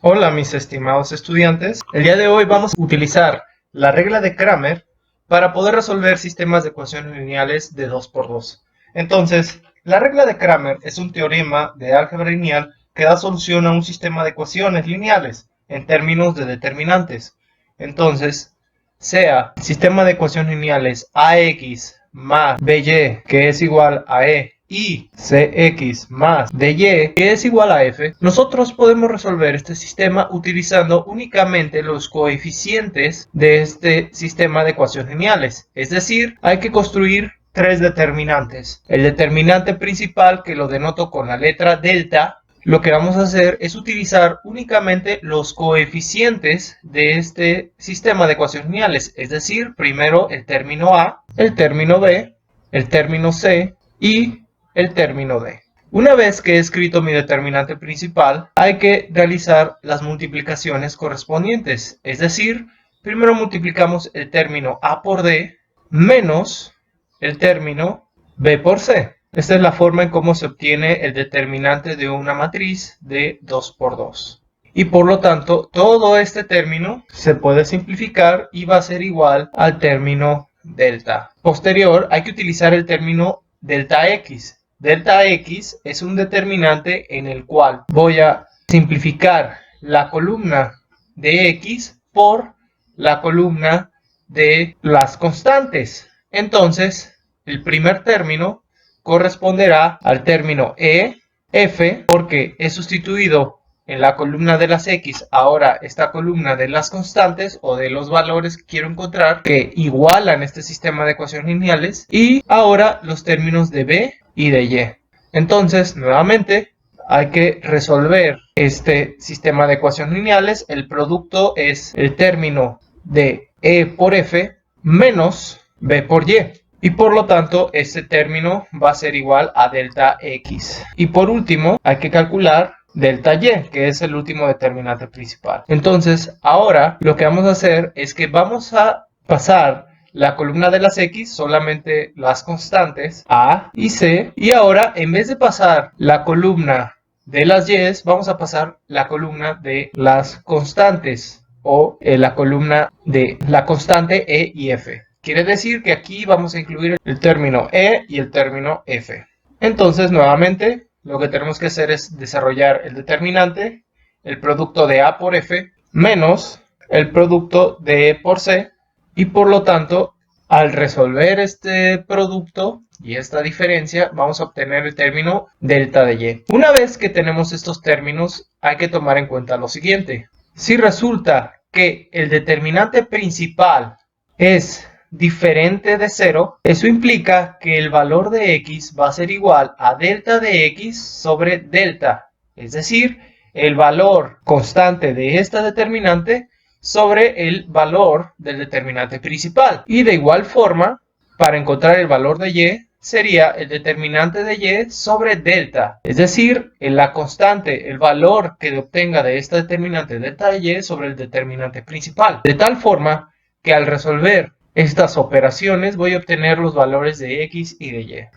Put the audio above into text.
Hola mis estimados estudiantes, el día de hoy vamos a utilizar la regla de Cramer para poder resolver sistemas de ecuaciones lineales de 2 por 2. Entonces, la regla de Cramer es un teorema de álgebra lineal que da solución a un sistema de ecuaciones lineales en términos de determinantes. Entonces, sea sistema de ecuaciones lineales AX más BY, que es igual a E, y Cx más dy, que es igual a f, nosotros podemos resolver este sistema utilizando únicamente los coeficientes de este sistema de ecuaciones lineales. Es decir, hay que construir tres determinantes. El determinante principal, que lo denoto con la letra delta, lo que vamos a hacer es utilizar únicamente los coeficientes de este sistema de ecuaciones lineales. Es decir, primero el término A, el término B, el término C y el término D. Una vez que he escrito mi determinante principal, hay que realizar las multiplicaciones correspondientes. Es decir, primero multiplicamos el término A por D menos el término B por C. Esta es la forma en cómo se obtiene el determinante de una matriz de 2 por 2. Y por lo tanto, todo este término se puede simplificar y va a ser igual al término delta. Posterior, hay que utilizar el término delta X. Delta X es un determinante en el cual voy a simplificar la columna de X por la columna de las constantes. Entonces, el primer término corresponderá al término F, porque he sustituido en la columna de las X ahora esta columna de las constantes o de los valores que quiero encontrar que igualan este sistema de ecuaciones lineales, y ahora los términos de B y de Y. Entonces, nuevamente, hay que resolver este sistema de ecuaciones lineales. El producto es el término de E por F menos B por Y. Y por lo tanto, este término va a ser igual a delta X. Y por último, hay que calcular delta Y, que es el último determinante principal. Entonces, ahora lo que vamos a hacer es que vamos a pasar la columna de las X, solamente las constantes A y C. Y ahora, en vez de pasar la columna de las Y, vamos a pasar la columna de las constantes, o la columna de la constante E y F. Quiere decir que aquí vamos a incluir el término E y el término F. Entonces, nuevamente, lo que tenemos que hacer es desarrollar el determinante, el producto de A por F, menos el producto de E por C. Y por lo tanto, al resolver este producto y esta diferencia, vamos a obtener el término delta de Y. Una vez que tenemos estos términos, hay que tomar en cuenta lo siguiente. Si resulta que el determinante principal es diferente de 0, eso implica que el valor de X va a ser igual a delta de X sobre delta. Es decir, el valor constante de esta determinante sobre el valor del determinante principal. Y de igual forma, para encontrar el valor de Y, sería el determinante de Y sobre delta. Es decir, en la constante, el valor que obtenga de esta determinante delta de Y sobre el determinante principal. De tal forma que al resolver estas operaciones voy a obtener los valores de X y de Y.